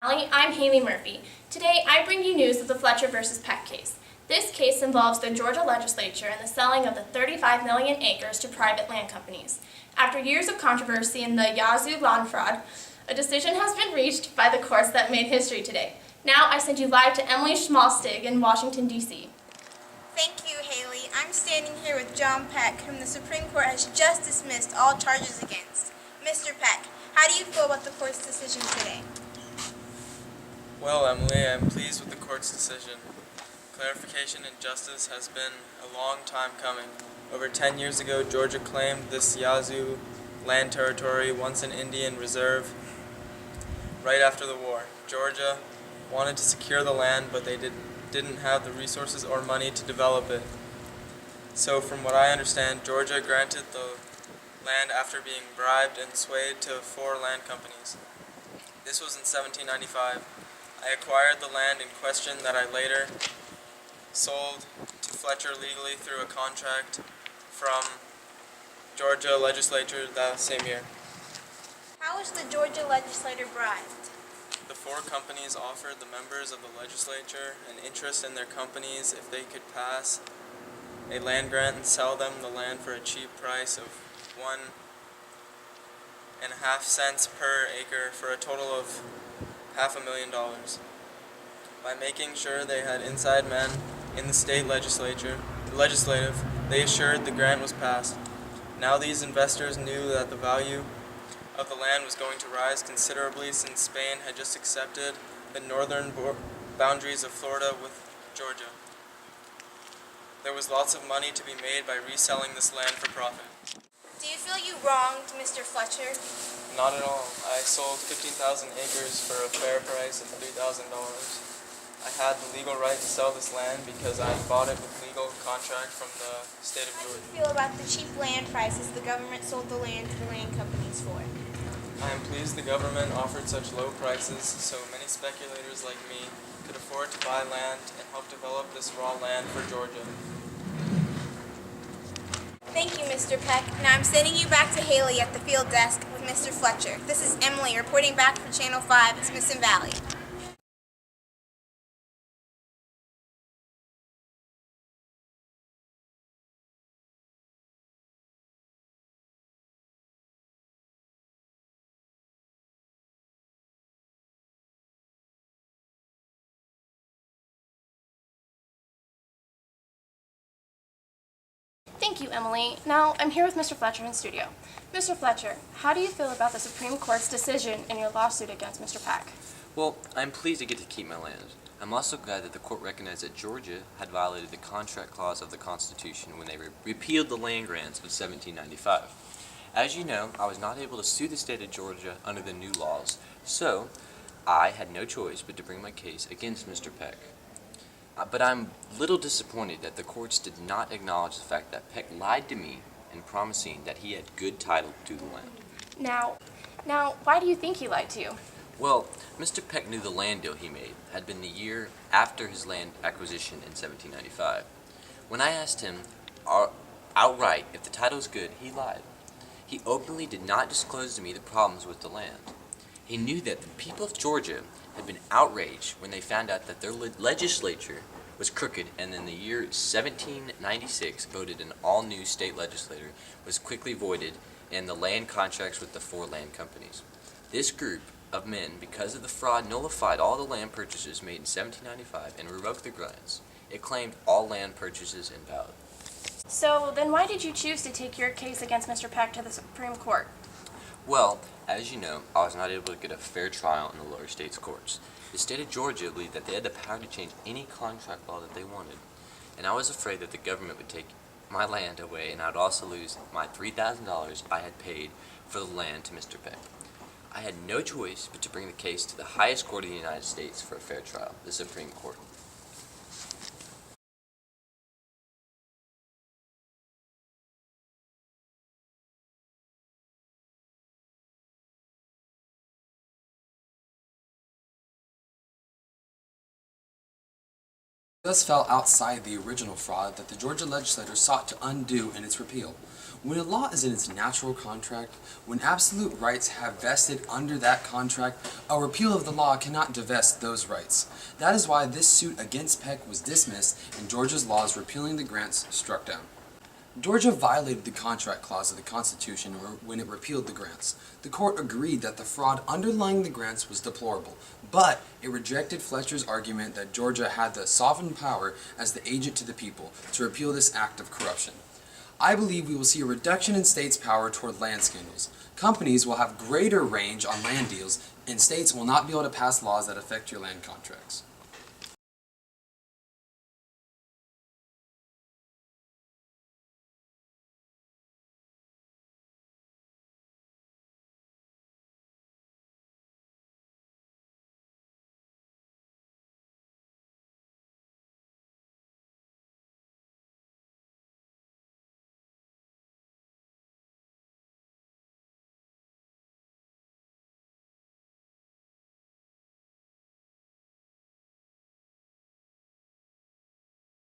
I'm Haley Murphy. Today I bring you news of the Fletcher versus Peck case. This case involves the Georgia legislature and the selling of the 35 million acres to private land companies. After years of controversy in the Yazoo land fraud, a decision has been reached by the courts that made history today. Now I send you live to Emily Schmalstieg in Washington, D.C. Thank you, Haley. I'm standing here with John Peck, whom the Supreme Court has just dismissed all charges against. Mr. Peck, how do you feel about the court's decision today? Well, Emily, I'm pleased with the court's decision. Clarification and justice has been a long time coming. Over 10 years ago, Georgia claimed this Yazoo land territory, once an Indian reserve, right after the war. Georgia wanted to secure the land, but they didn't have the resources or money to develop it. So from what I understand, Georgia granted the land after being bribed and swayed to 4 land companies. This was in 1795. I acquired the land in question that I later sold to Fletcher legally through a contract from Georgia legislature that same year. How was the Georgia legislature bribed? The 4 companies offered the members of the legislature an interest in their companies if they could pass a land grant and sell them the land for a cheap price of 1.5 cents per acre for a total of $500,000. By making sure they had inside men in the state legislative, they assured the grant was passed. Now these investors knew that the value of the land was going to rise considerably since Spain had just accepted the northern boundaries of Florida with Georgia. There was lots of money to be made by reselling this land for profit. Do you feel you wronged Mr. Fletcher? Not at all. I sold 15,000 acres for a fair price of $3,000. I had the legal right to sell this land because I bought it with legal contract from the state of Georgia. How do you feel about the cheap land prices the government sold the land to the land companies for? I am pleased the government offered such low prices so many speculators like me could afford to buy land and help develop this raw land for Georgia. Thank you, Mr. Peck. Now I'm sending you back to Haley at the field desk with Mr. Fletcher. This is Emily reporting back from Channel 5 in Smithson Valley. Thank you, Emily. Now I'm here with Mr. Fletcher in studio. Mr. Fletcher, how do you feel about the Supreme Court's decision in your lawsuit against Mr. Peck? Well, I'm pleased to get to keep my land. I'm also glad that the court recognized that Georgia had violated the contract clause of the Constitution when they repealed the land grants of 1795. As you know, I was not able to sue the state of Georgia under the new laws, so I had no choice but to bring my case against Mr. Peck. But I'm little disappointed that the courts did not acknowledge the fact that Peck lied to me in promising that he had good title to the land. Now, why do you think he lied to you? Well, Mr. Peck knew the land deal he made had been the year after his land acquisition in 1795. When I asked him outright if the title was good, he lied. He openly did not disclose to me the problems with the land. He knew that the people of Georgia had been outraged when they found out that their legislature was crooked, and in the year 1796 voted an all-new state legislature was quickly voided and the land contracts with the 4 land companies. This group of men, because of the fraud, nullified all the land purchases made in 1795 and revoked the grants. It claimed all land purchases invalid. So then why did you choose to take your case against Mr. Peck to the Supreme Court? Well, as you know, I was not able to get a fair trial in the lower states courts. The state of Georgia believed that they had the power to change any contract law that they wanted, and I was afraid that the government would take my land away and I would also lose my $3,000 I had paid for the land to Mr. Peck. I had no choice but to bring the case to the highest court of the United States for a fair trial, the Supreme Court. Thus fell outside the original fraud that the Georgia legislature sought to undo in its repeal. When a law is in its natural contract, when absolute rights have vested under that contract, a repeal of the law cannot divest those rights. That is why this suit against Peck was dismissed and Georgia's laws repealing the grants struck down. Georgia violated the contract clause of the Constitution when it repealed the grants. The court agreed that the fraud underlying the grants was deplorable, but it rejected Fletcher's argument that Georgia had the sovereign power as the agent to the people to repeal this act of corruption. I believe we will see a reduction in states' power toward land scandals. Companies will have greater range on land deals, and states will not be able to pass laws that affect your land contracts.